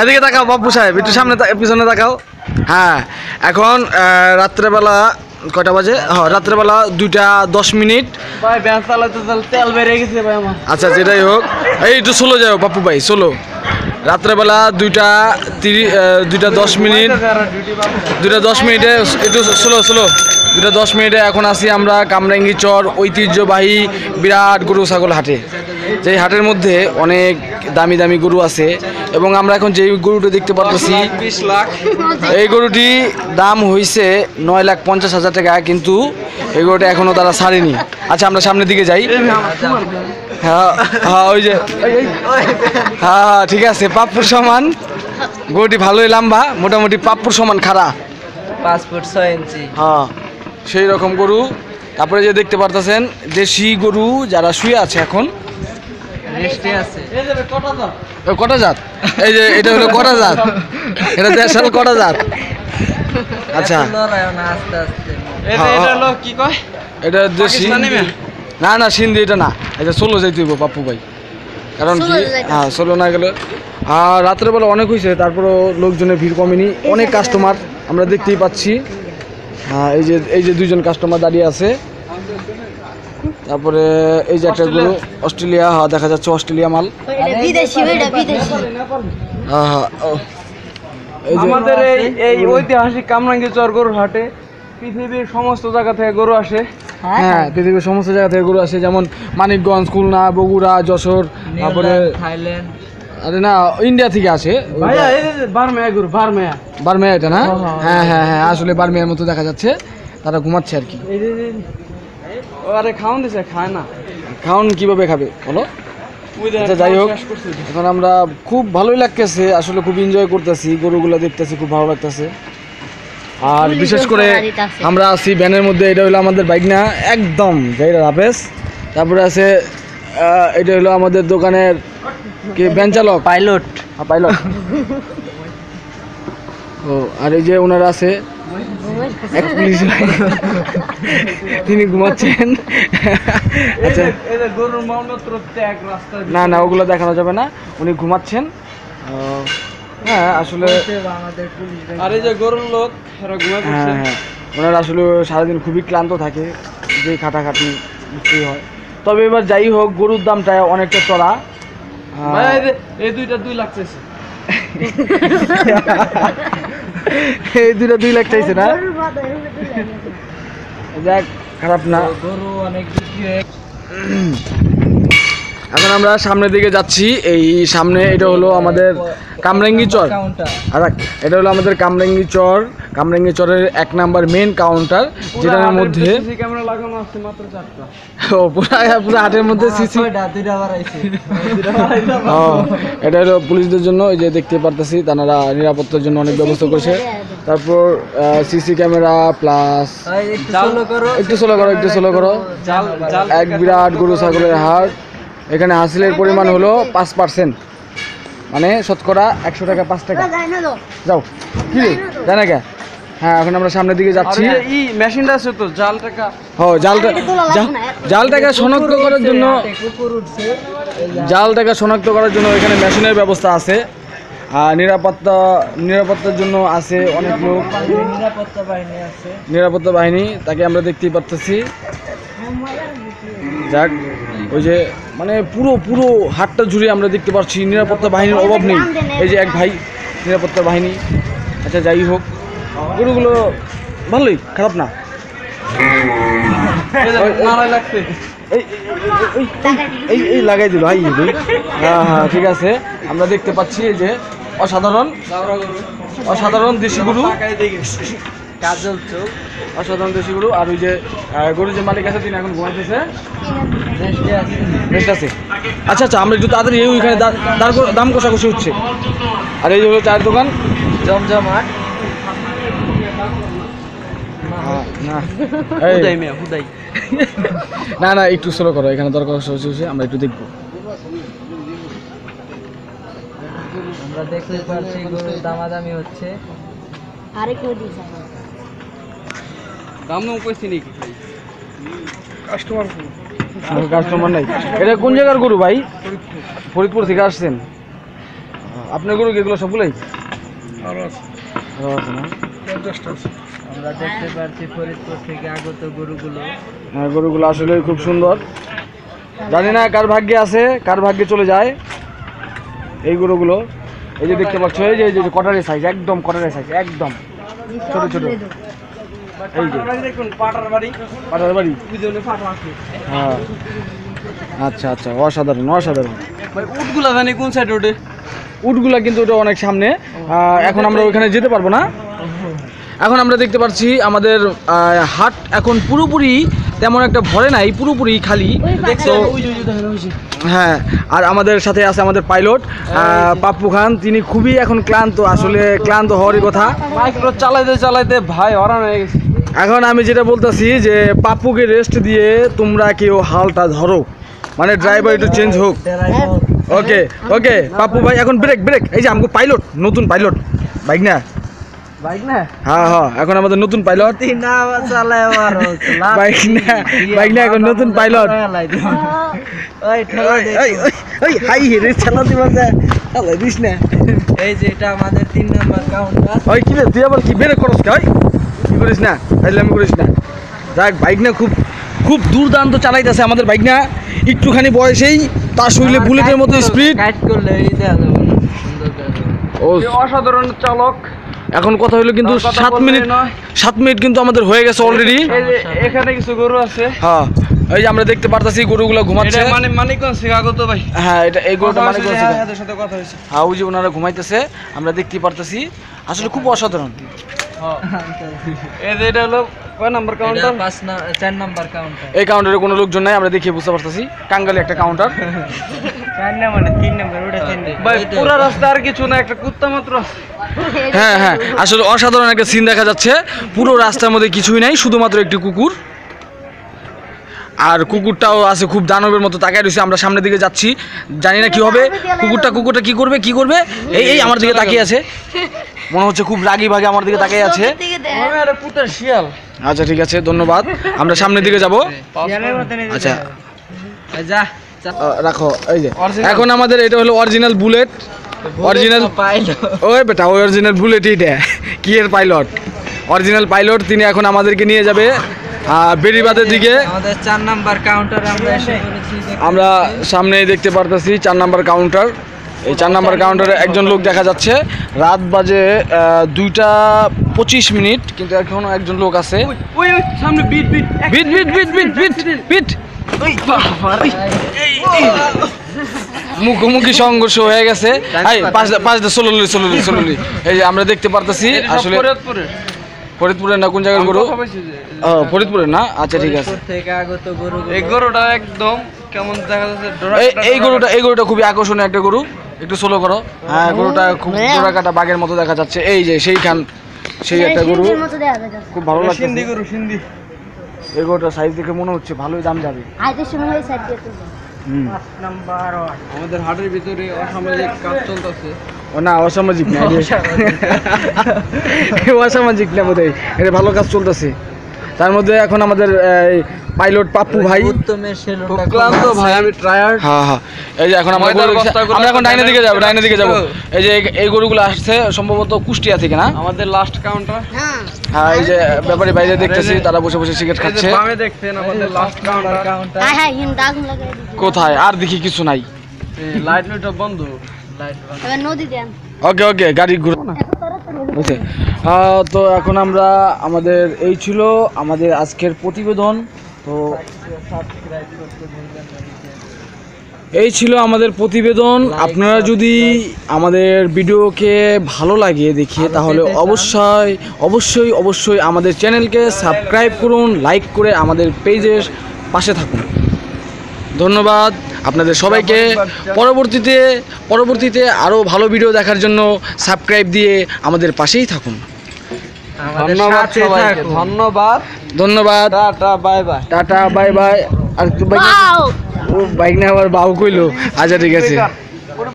এদিকে তাকাও বাবু সাহেব, একটু সামনে পিছনে তাকাও। হ্যাঁ, এখন রাত্রেবেলা কয়টা বাজে? হ্যাঁ, রাত্রেবেলা 2:10 ভাই ভ্যান চালাতে চালাতে তেল বেরিয়ে গেছে ভাই আমার। আচ্ছা, যেটাই হোক, এই একটু সোলো যাও বাপু ভাই, সোলো। রাত্রেবেলা 2:10 একটু সোলো 2:10 এখন আসি আমরা কামরাঙ্গী চর ঐতিহ্যবাহী বিরাট গরু ছাগল হাটে। যেই হাটের মধ্যে অনেক দামি দামি গরু আছে এবং আমরা এখন যেই গরুটা দেখতে পাচ্ছি, 20 লাখ এই গরুটি দাম হয়েছে 9,50,000 টাকা, কিন্তু এই গরুটা এখনও তারা ছাড়েনি। আচ্ছা, আমরা সামনের দিকে যাই। হ্যাঁ হ্যাঁ, ওই যে হ্যাঁ ঠিক আছে, পাপ্পুর সমান গরুটি, ভালোই লম্বা, মোটামুটি পাপ্পুর সমান খাড়া, 5 ফুট 6 ইঞ্চি। হ্যাঁ সেই রকম গরু। তারপরে যে দেখতে পারতেছেন দেশি গরু যারা শুয়ে আছে এখন, কটা জাত? এই যে এটা হলো কটা জাত, এটা দেশাল কটা জাত। আচ্ছা, এটা দেশি না, না সিন্ধি এটা না, এটা সোলো যাইতে হইব পাপ্পু ভাই, কারণ কি হ্যাঁ সোলো না গেলে। আর রাত্রেবেলা অনেক হয়েছে, তারপরেও লোকজনের ভিড় কমেনি, অনেক কাস্টমার আমরা দেখতেই পাচ্ছি। হ্যাঁ, এই যে 2জন কাস্টমার দাঁড়িয়ে আছে। তারপরে এই যে একটা গরু অস্ট্রেলিয়া, হ্যাঁ দেখা যাচ্ছে অস্ট্রেলিয়া মাল। হ্যাঁ হ্যাঁ, আমাদের এই ঐতিহাসিক কামরাঙ্গী চর গরুর হাটে পৃথিবীর সমস্ত জায়গা থেকে গরু আসে। হ্যাঁ, পৃথিবীর সমস্ত জায়গা থেকে গরু আসে, যেমন মানিকগঞ্জ, খুলনা, বগুড়া, যশোর, তারপরে থাইল্যান্ড, আরে না ইন্ডিয়া থেকে আসে। ভাইয়া এই যে বারমেয়া গরু, বারমেয়া এটা না? হ্যাঁ হ্যাঁ হ্যাঁ, আসলে বারমেয়ার মতো দেখা যাচ্ছে, তারা ঘুমাচ্ছে আর কি। আরে খাওয়ান দিছে, খায় না। খাওয়ান কিভাবে খাবে বলো? আচ্ছা যাই হোক, এখন আমরা খুব ভালোই লাগতেছে, আসলে খুব এনজয় করতেছি, গরুগুলো দেখতেছি, খুব ভালো লাগতেছে। আর বিশেষ করে আমরা আছি ভ্যানের মধ্যে, এটা হলো আমাদের বাইক না একদম যাইরা রাফেজ। তারপরে আছে এটা হলো আমাদের দোকানের কি ভ্যান চালক, পাইলট। ও আর এই যে ওনারা আছে এক পুলিশ ভাই, তিনি ঘুমাচ্ছেন। আচ্ছা না না, ওগুলো দেখানো যাবে না, উনি ঘুমাচ্ছেন। হ্যাঁ আসলে আর এই যে গরুর লোক হ্যাঁ হ্যাঁ, ওনারা আসলে সারাদিন খুবই ক্লান্ত থাকে, যে খাটাখাটি বুঝতেই হয়। তবে এবার যাই হোক, গরুর দামটা অনেকটা চড়া। এই দুইটা 2 লাখ চাইছে। এই দুইটা 2 লাখ চাইছে না? যাক, খারাপ না। গরু অনেক বিক্রি হয়ে এখন আমরা সামনের দিকে যাচ্ছি। এই সামনে এটা হলো আমাদের কামরাঙ্গী চর, আর এটা হলো আমাদের কামরাঙ্গী চরের 1 নাম্বার মেন কাউন্টার, যেটার মধ্যে ক্যামেরা লাগানো আছে মাত্র 4টা। ও পুরো হাটের মধ্যে সিসি, এটা হলো পুলিশদের জন্য, এই যে দেখতে পারতেছি তারা নিরাপত্তার জন্য অনেক ব্যবস্থা করেছে। তারপর সিসি ক্যামেরা প্লাস একটু সোলো করো। এক বিরাট গরু ছাগলের হাট। এখানে হাসিলের পরিমাণ হলো 5%, মানে শতকরা 100 টাকা 5 টাকা। যাও কি রে, জানা না কে? হ্যাঁ, এখন আমরা সামনের দিকে যাচ্ছি। এই মেশিনটা আছে তো, জাল টাকা শনাক্ত করার জন্য এখানে মেশিনের ব্যবস্থা আছে। আর নিরাপত্তার জন্য আছে অনেক লোক, নিরাপত্তা বাহিনী, তাকে আমরা দেখতেই পাচ্ছি। যাক, ওই যে মানে পুরো হাটটা জুড়ে আমরা দেখতে পাচ্ছি নিরাপত্তা বাহিনীর অভাব নেই। এই যে এক ভাই নিরাপত্তা বাহিনী। আচ্ছা যাই হোক, গরুগুলো ভালোই, খারাপ না। এই লাগাই দিল ভাই। হ্যাঁ হ্যাঁ ঠিক আছে, আমরা দেখতে পাচ্ছি এই যে অসাধারণ দেশি গরু, অসাধারণ দেশি গরু। আর ওই যে গরুর যে মালিক আছে তিনি এখন ঘুমাইতেছে, রেস্ট আছে। আচ্ছা আচ্ছা, আমরা একটু তাড়াতাড়ি ওইখানে দাম কষাকষি হচ্ছে। আর এই হলো চায়ের দোকান জমজমাট। না না, একটু স্লো করো, এখানে দরকার হচ্ছে, আমরা একটু দেখবো। আমরা দেখতে পাচ্ছি গরুর দামাদামি হচ্ছে। আরে কেউ দিছে দাম কইছি নাকি? কাস্টমার নাই। এটা কোন জায়গার গরু ভাই? ফরিদপুর থেকে আসছেন? আপনার গরু কি এগুলো সবগুলোই আরো আছে না? 50টা আছে। আমরা দেখতে পাচ্ছি ফরিদপুর থেকে আগত গরুগুলো। হ্যাঁ, গরুগুলো আসলে খুব সুন্দর। জানি না কার ভাগ্যে আছে, কার ভাগ্যে চলে যায় এই গরুগুলো। এই যে দেখতে পাচ্ছ, এই যে কটারের সাইজ, একদম কটারের সাইজ, একদম ছোট ছোট। এই যে দেখুন পাটার বাড়ি, পাটার বাড়ি। পিছনে পাটা আছে। হ্যাঁ, আচ্ছা আচ্ছা, অসাধারণ অসাধারণ। ভাই উটগুলা জানি কোন সাইডে ওঠে? উটগুলা কিন্তু ওটা অনেক সামনে, এখন আমরা ওইখানে যেতে পারবো না। এখন আমরা দেখতে পাচ্ছি আমাদের হাট এখন পুরোপুরি তেমন একটা ভরে নাই, পুরোপুরি খালি। দেখছো? হ্যাঁ, আর আমাদের সাথে আছে আমাদের পাইলট পাপ্পু খান। তিনি খুবই এখন ক্লান্ত, আসলে ক্লান্ত হওয়ারই কথা। মাইক্রো চালাইতে চালাইতে ভাই হরান হয়ে গেছে। এখন আমি যেটা বলতেছি যে পাপ্পুকে রেস্ট দিয়ে তোমরা কেউ হালটা ধরো, মানে ড্রাইভার একটু চেঞ্জ হোক। ওকে ওকে পাপ্পু ভাই, এখন ব্রেক ব্রেক। এই যে আমাকে পাইলট, নতুন পাইলট বাইক না, বাইক না হ্যাঁ হ্যাঁ, এখন আমাদের নতুন পাইলট না চালায় আমার বাইক না, বাইক না, এখন নতুন পাইলট। ওই ঠেলা দে। ওই হাই রে চালাতে পারছে, চালাই দিস না। এই যে এটা আমাদের 3 নাম্বার কাউন্টার। ওই কি রে, তুই আবার কি বের করস কে? ওই কি করিস না, আমি করিস না। যাক, বাইক না খুব খুব দুর্দান্ত চালাইতেছে আমাদের বাইক না। একটুখানি বয়সেই তার শরীরে বুলেটের মতো স্পিড। কাট করলে এই দেয়া যাবে না, সুন্দর করে। ও অসাধারণ চালক। এখন কথা হলো কিন্তু কথা 7 বললেই মিনিট, নয়। 7 মিনিট কিন্তু আমাদের হয়ে গেছে অলরেডি। এই যে এখানে কিছু গরু আছে। হ্যাঁ, এই যে আমরা দেখতে পারতাছি গরুগুলো ঘুমাচ্ছে। এটা মানে মানিকগঞ্জ থেকে আগত ভাই। হ্যাঁ, এটা এই গরুটা মানে হ্যাঁ, এদের সাথে কথা হয়েছে। হ্যাঁ, ওই যে ওনারা ঘুমাইতেছে, আমরা দেখতে পারতেছি। আসলে খুব অসাধারণ। এই যে এটা হলো কয় নাম্বার এটা কাউন্টার? 4 number counter. এই কাউন্টারে কোনো লোকজন নাই, আমরা দেখে বুঝতে পারতেছি। কাঙ্গালি একটা কাউন্টার। 4 না মানে 3 নাম্বার, ওটা 3 ভাই পুরো রাস্তা আর কিছু না, একটা কুত্তা মাত্র আছে। হ্যাঁ হ্যাঁ, আসলে অসাধারণ একটা সিন দেখা যাচ্ছে। পুরো রাস্তার মধ্যে কিছুই নাই, শুধুমাত্র একটি কুকুর। আর কুকুরটাও আছে খুব দানবের মতো তাকায় রয়েছে। আমরা সামনের দিকে যাচ্ছি, জানি না কি হবে। কুকুরটা কি করবে? এই আমার দিকে তাকিয়ে আছে, মনে হচ্ছে খুব রাগী ভাগে আমার দিকে তাকিয়ে আছে। আমি একটা কুত্তার শিয়াল। আচ্ছা ঠিক আছে, ধন্যবাদ। আমরা সামনের দিকে যাব। আচ্ছা যা রাখো। এই যে এখন আমাদের এটা হলো অরিজিনাল বুলেট, অরিজিনাল পাইলো। ওই বেটা, ওই অরিজিনাল বুলেট। এটা কি এর পাইলট, অরিজিনাল পাইলট। তিনি এখন আমাদেরকে নিয়ে যাবে বেড়িবাঁধের দিকে। আমাদের 4 নাম্বার কাউন্টারে আমরা এসে পড়েছি। আমরা সামনেই দেখতে পারতেছি 4 নাম্বার কাউন্টার। এই 4 নাম্বার কাউন্টারে একজন লোক দেখা যাচ্ছে। রাত বাজে 2:25, কিন্তু এখনো একজন লোক আছে। ওই সামনে বিট বিট বিট বিট বিট বিট বিট বিট। মুখোমুখি সংঘর্ষ হয়ে গেছে। পাঁচটা সোললি। এই যে আমরা দেখতে পারতেছি আসলে ফরিদপুরের না কোন জায়গার গরু? ফরিদপুরের না, আচ্ছা ঠিক আছে। ফরিদপুর থেকে আগত গরুগুলো। এই গরুটা একদম কেমন দেখা যাচ্ছে, এই গরুটা খুবই আকর্ষণীয় একটা গরু। একটু সোলো করো। হ্যাঁ, গরুটা খুব জোড়া কাটা বাঘের মতো দেখা যাচ্ছে। এই যে সেই একটা গরু, সিন্ধির মতো দেখা যাচ্ছে। খুব ভালো লাগছে। সিন্ধি গরু, সিন্ধি। এই গরুটার সাইজ দেখে মনে হচ্ছে ভালোই দাম যাবে। আইতে সময় হয়ে সাইড দিয়ে তুলবে। হুম। আমাদের হাটের ভিতরে অসামাজিক কাজ চলতেছে। ও না, অসামাজিক না, অসামাজিক না বোধ হয়, এটা ভালো কাজ চলতেছে। তার মধ্যে এখন আমাদের পাইলট পাপ্পু ভাই উত্তমের সেলুনটা খুব ক্লান্ত ভাই, আমি টায়ার্ড। হ্যাঁ হ্যাঁ, এই যে এখন আমরা এখন ডাইনের দিকে যাবো। এই যে এই গরুগুলো আসছে সম্ভবত কুষ্টিয়া থেকে না? আমাদের লাস্ট কাউন্টার। হ্যাঁ, হ্যাঁ, এই যে ব্যাপারী বাইরে দেখতেছি, তারা বসে বসে সিগারেট খাচ্ছে। বামে দেখছেন আমাদের লাস্ট কাউন্টার। হ্যাঁ হ্যাঁ, হিন্দা আগুন লাগাই দিছে। কোথায় আর দেখি কিছু নাই। লাইট লাইট বন্ধ। এবার নদী দেন। ওকে ওকে, গাড়ি ঘুরো না। এত তাড়াতাড়ি ওকে, তো এখন আমরা আমাদের এই ছিল আমাদের আজকের প্রতিবেদন। তো এই ছিল আমাদের প্রতিবেদন। আপনারা যদি আমাদের ভিডিওকে ভালো লাগে দেখে, তাহলে অবশ্যই আমাদের চ্যানেলকে সাবস্ক্রাইব করুন, লাইক করে আমাদের পেজের পাশে থাকুন। ধন্যবাদ আপনাদের সবাইকে। পরবর্তীতে আরও ভালো ভিডিও দেখার জন্য সাবস্ক্রাইব দিয়ে আমাদের পাশেই থাকুন। ধন্যবাদ সবাইকে, ধন্যবাদ। Tata bye bye. আর বাইক না, আবার বাউ কইলো। আচ্ছা ঠিক আছে।